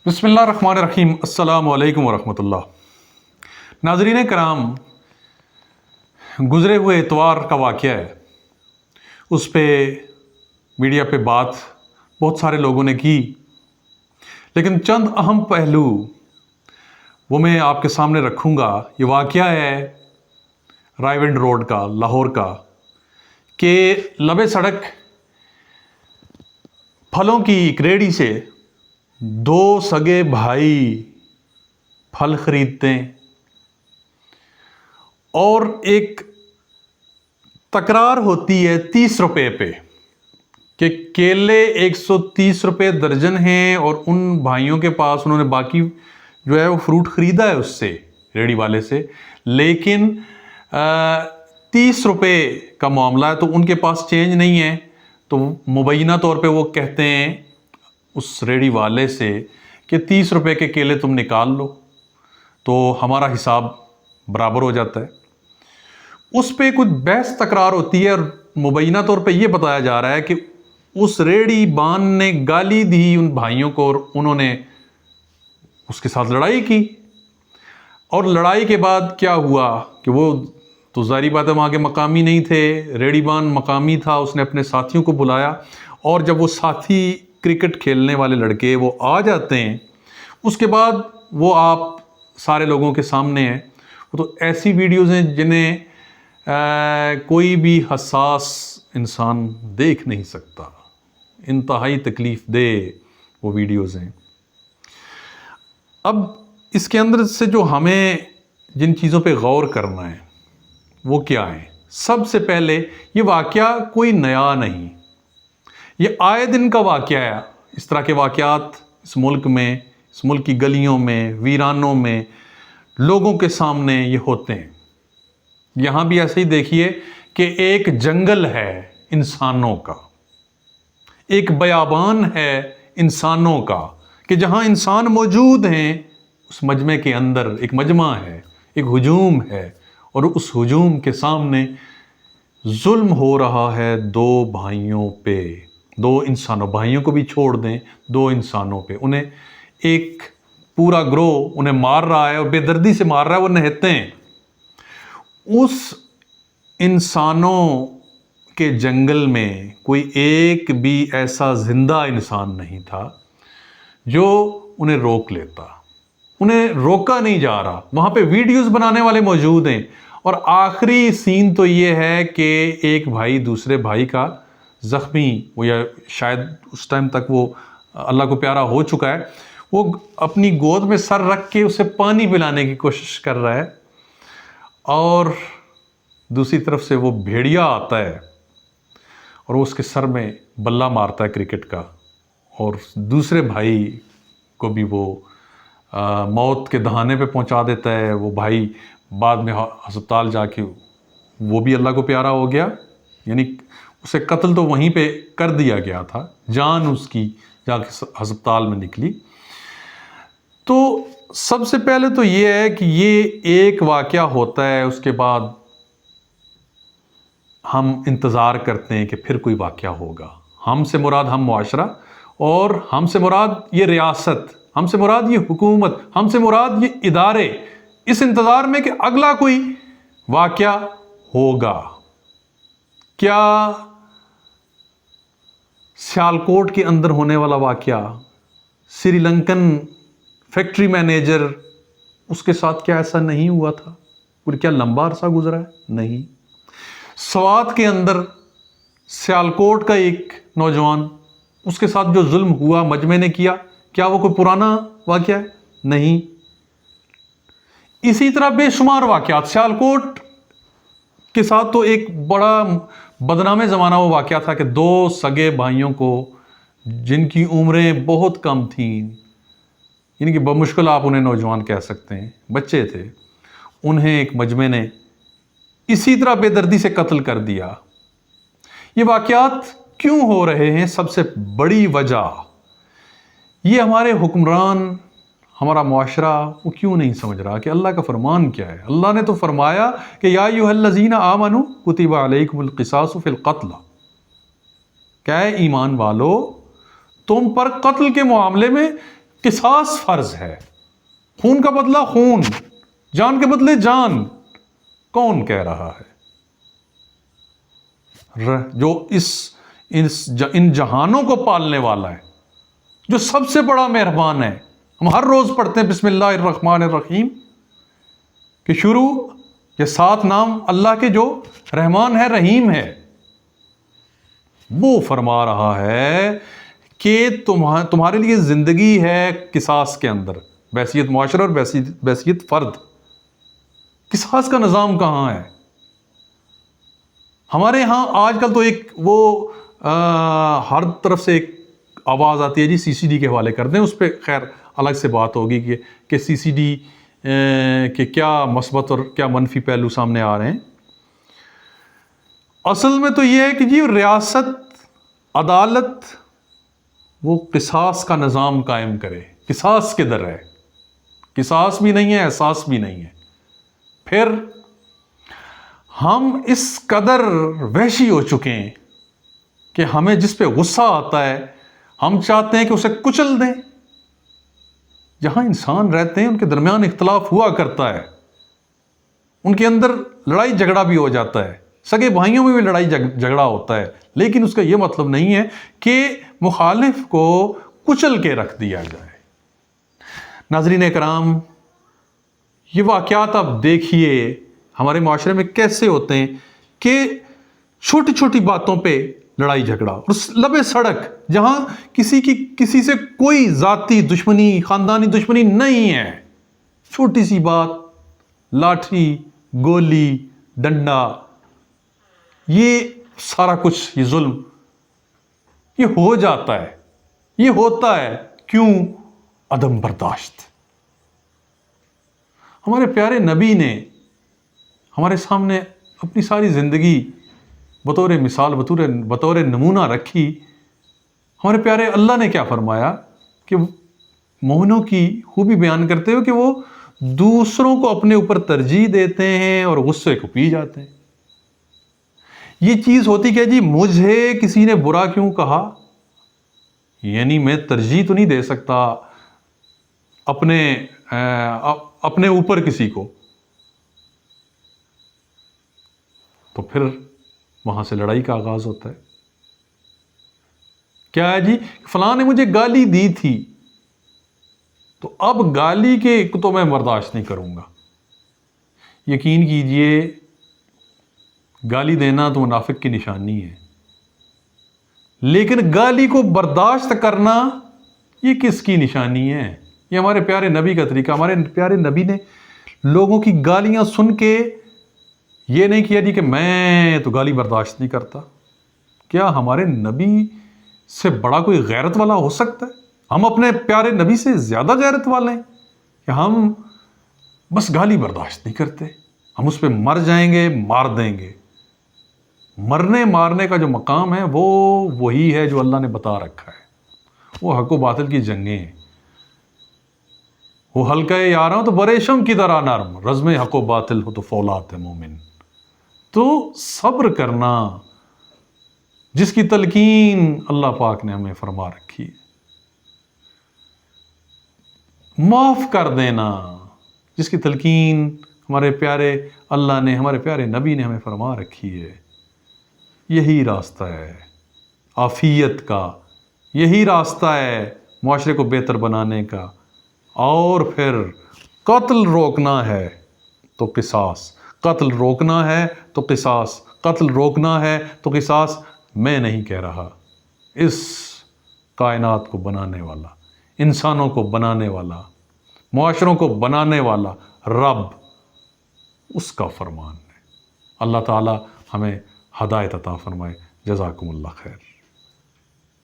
بسم اللہ الرحمن الرحیم۔ السلام علیکم ورحمۃ اللہ۔ ناظرین کرام، گزرے ہوئے اتوار کا واقعہ ہے، اس پہ میڈیا پہ بات بہت سارے لوگوں نے کی، لیکن چند اہم پہلو وہ میں آپ کے سامنے رکھوں گا۔ یہ واقعہ ہے رائیونڈ روڈ کا، لاہور کا، کہ لبے سڑک پھلوں کی ایک ریڑھی سے دو سگے بھائی پھل خریدتے ہیں اور ایک تکرار ہوتی ہے 30 روپے پہ کہ کیلے 130 روپے درجن ہیں، اور ان بھائیوں کے پاس انہوں نے باقی جو ہے وہ فروٹ خریدا ہے اس سے، ریڑھی والے سے، لیکن 30 روپے کا معاملہ ہے تو ان کے پاس چینج نہیں ہے۔ تو مبینہ طور پہ وہ کہتے ہیں اس ریڑھی والے سے کہ 30 روپے کے کیلے تم نکال لو تو ہمارا حساب برابر ہو جاتا ہے۔ اس پہ کچھ بحث تکرار ہوتی ہے، اور مبینہ طور پہ یہ بتایا جا رہا ہے کہ اس ریڑھی بان نے گالی دی ان بھائیوں کو، اور انہوں نے اس کے ساتھ لڑائی کی، اور لڑائی کے بعد کیا ہوا کہ وہ تو ظاہری بات ہے وہاں کے مقامی نہیں تھے، ریڑھی بان مقامی تھا، اس نے اپنے ساتھیوں کو بلایا، اور جب وہ ساتھی کرکٹ کھیلنے والے لڑکے وہ آ جاتے ہیں، اس کے بعد وہ آپ سارے لوگوں کے سامنے ہیں۔ وہ تو ایسی ویڈیوز ہیں جنہیں کوئی بھی حساس انسان دیکھ نہیں سکتا، انتہائی تکلیف دہ وہ ویڈیوز ہیں۔ اب اس کے اندر سے جو ہمیں جن چیزوں پہ غور کرنا ہے وہ کیا ہے؟ سب سے پہلے یہ واقعہ کوئی نیا نہیں، یہ آئے دن کا واقعہ ہے۔ اس طرح کے واقعات اس ملک میں، اس ملک کی گلیوں میں، ویرانوں میں لوگوں کے سامنے یہ ہوتے ہیں۔ یہاں بھی ایسے ہی دیکھیے کہ ایک جنگل ہے انسانوں کا، ایک بیابان ہے انسانوں کا، کہ جہاں انسان موجود ہیں اس مجمع کے اندر ایک مجمع ہے، ایک ہجوم ہے، اور اس ہجوم کے سامنے ظلم ہو رہا ہے دو بھائیوں پہ، دو انسانوں، بھائیوں کو بھی چھوڑ دیں، دو انسانوں پہ۔ انہیں ایک پورا گروہ انہیں مار رہا ہے، اور بے دردی سے مار رہا ہے، وہ نہتے ہیں۔ اس انسانوں کے جنگل میں کوئی ایک بھی ایسا زندہ انسان نہیں تھا جو انہیں روک لیتا، انہیں روکا نہیں جا رہا۔ وہاں پہ ویڈیوز بنانے والے موجود ہیں، اور آخری سین تو یہ ہے کہ ایک بھائی دوسرے بھائی کا زخمی، وہ یا شاید اس ٹائم تک وہ اللہ کو پیارا ہو چکا ہے، وہ اپنی گود میں سر رکھ کے اسے پانی پلانے کی کوشش کر رہا ہے، اور دوسری طرف سے وہ بھیڑیا آتا ہے اور وہ اس کے سر میں بلہ مارتا ہے کرکٹ کا، اور دوسرے بھائی کو بھی وہ موت کے دہانے پہ پہنچا دیتا ہے۔ وہ بھائی بعد میں ہسپتال جا کے وہ بھی اللہ کو پیارا ہو گیا، یعنی اسے قتل تو وہیں پہ کر دیا گیا تھا، جان اس کی جا کے ہسپتال میں نکلی۔ تو سب سے پہلے تو یہ ہے کہ یہ ایک واقعہ ہوتا ہے، اس کے بعد ہم انتظار کرتے ہیں کہ پھر کوئی واقعہ ہوگا۔ ہم سے مراد ہم معاشرہ، اور ہم سے مراد یہ ریاست، ہم سے مراد یہ حکومت، ہم سے مراد یہ ادارے، اس انتظار میں کہ اگلا کوئی واقعہ ہوگا۔ کیا سیالکوٹ کے اندر ہونے والا واقعہ، سری لنکن فیکٹری مینیجر، اس کے ساتھ کیا ایسا نہیں ہوا تھا؟ اور کیا لمبا عرصہ گزرا ہے؟ نہیں۔ سوات کے اندر سیالکوٹ کا ایک نوجوان، اس کے ساتھ جو ظلم ہوا مجمع نے کیا، کیا وہ کوئی پرانا واقعہ ہے؟ نہیں۔ اسی طرح بے شمار واقعات، سیالکوٹ کے ساتھ تو ایک بڑا بدنام زمانہ وہ واقعہ تھا کہ دو سگے بھائیوں کو، جن کی عمریں بہت کم تھیں، یعنی کہ بمشکل آپ انہیں نوجوان کہہ سکتے ہیں، بچے تھے، انہیں ایک مجمع نے اسی طرح بے دردی سے قتل کر دیا۔ یہ واقعات کیوں ہو رہے ہیں؟ سب سے بڑی وجہ یہ ہمارے حکمران، ہمارا معاشرہ وہ کیوں نہیں سمجھ رہا کہ اللہ کا فرمان کیا ہے۔ اللہ نے تو فرمایا کہ یا ایھا الذین آمنوا کتب علیکم القصاص فی القتل، کہ اے ایمان والو، تم پر قتل کے معاملے میں قصاص فرض ہے، خون کا بدلہ خون، جان کے بدلے جان. کون کہہ رہا ہے؟ جو ان جہانوں کو پالنے والا ہے، جو سب سے بڑا مہربان ہے. ہم ہر روز پڑھتے ہیں بسم اللہ الرحمن الرحیم کہ شروع یہ 7 نام اللہ کے جو رحمان ہے رحیم ہے. وہ فرما رہا ہے کہ تمہارے لیے زندگی ہے قصاص کے اندر، بحیثیت معاشرہ اور بحیثیت فرد. قصاص کا نظام کہاں ہے؟ ہمارے ہاں آج کل تو ایک وہ ہر طرف سے ایک آواز آتی ہے جی CCD کے حوالے کر دیں، اس پہ خیر الگ سے بات ہوگی کہ CCD کے کیا مثبت اور کیا منفی پہلو سامنے آ رہے ہیں. اصل میں تو یہ ہے کہ جی ریاست عدالت وہ قصاص کا نظام قائم کرے. قصاص کدھر ہے؟ قصاص بھی نہیں ہے، احساس بھی نہیں ہے. پھر ہم اس قدر وحشی ہو چکے ہیں کہ ہمیں جس پہ غصہ آتا ہے ہم چاہتے ہیں کہ اسے کچل دیں. جہاں انسان رہتے ہیں ان کے درمیان اختلاف ہوا کرتا ہے، ان کے اندر لڑائی جھگڑا بھی ہو جاتا ہے، سگے بھائیوں میں بھی لڑائی جھگڑا ہوتا ہے، لیکن اس کا یہ مطلب نہیں ہے کہ مخالف کو کچل کے رکھ دیا جائے. ناظرین کرام، یہ واقعات آپ دیکھیے ہمارے معاشرے میں کیسے ہوتے ہیں کہ چھوٹی چھوٹی باتوں پہ لڑائی جھگڑا، اور لبے سڑک جہاں کسی سے کوئی ذاتی دشمنی، خاندانی دشمنی نہیں ہے، چھوٹی سی بات، لاٹھی، گولی، ڈنڈا، یہ سارا کچھ، یہ ظلم یہ ہو جاتا ہے. یہ ہوتا ہے کیوں؟ عدم برداشت. ہمارے پیارے نبی نے ہمارے سامنے اپنی ساری زندگی بطور مثال، بطور نمونہ رکھی. ہمارے پیارے اللہ نے کیا فرمایا کہ مومنوں کی خوبی بیان کرتے ہوئے کہ وہ دوسروں کو اپنے اوپر ترجیح دیتے ہیں اور غصے کو پی جاتے ہیں. یہ چیز ہوتی کہ جی مجھے کسی نے برا کیوں کہا، یعنی میں ترجیح تو نہیں دے سکتا اپنے اوپر کسی کو، تو پھر وہاں سے لڑائی کا آغاز ہوتا ہے. کیا ہے جی؟ فلاں نے مجھے گالی دی تھی تو اب گالی کے تو میں برداشت نہیں کروں گا. یقین کیجئے گالی دینا تو منافق کی نشانی ہے، لیکن گالی کو برداشت کرنا یہ کس کی نشانی ہے؟ یہ ہمارے پیارے نبی کا طریقہ. ہمارے پیارے نبی نے لوگوں کی گالیاں سن کے یہ نہیں کیا جی کہ میں تو گالی برداشت نہیں کرتا. کیا ہمارے نبی سے بڑا کوئی غیرت والا ہو سکتا ہے؟ ہم اپنے پیارے نبی سے زیادہ غیرت والے ہیں کہ ہم بس گالی برداشت نہیں کرتے. ہم اس پہ مر جائیں گے، مار دیں گے. مرنے مارنے کا جو مقام ہے وہ وہی ہے جو اللہ نے بتا رکھا ہے. وہ حق و باطل کی جنگیں ہیں. وہ حلقہ یاراں تو بریشم کی طرح نرم، رزم حق و باطل ہو تو فولاد ہے مومن. تو صبر کرنا، جس کی تلقین اللہ پاک نے ہمیں فرما رکھی ہے. معاف کر دینا، جس کی تلقین ہمارے پیارے اللہ نے، ہمارے پیارے نبی نے ہمیں فرما رکھی ہے. یہی راستہ ہے عافیت کا، یہی راستہ ہے معاشرے کو بہتر بنانے کا. اور پھر قتل روکنا ہے تو قصاص، قتل روکنا ہے تو قصاص، قتل روکنا ہے تو قصاص. میں نہیں کہہ رہا، اس کائنات کو بنانے والا، انسانوں کو بنانے والا، معاشروں کو بنانے والا رب، اس کا فرمان ہے. اللہ تعالی ہمیں ہدایت عطا فرمائے. جزاکم اللہ خیر.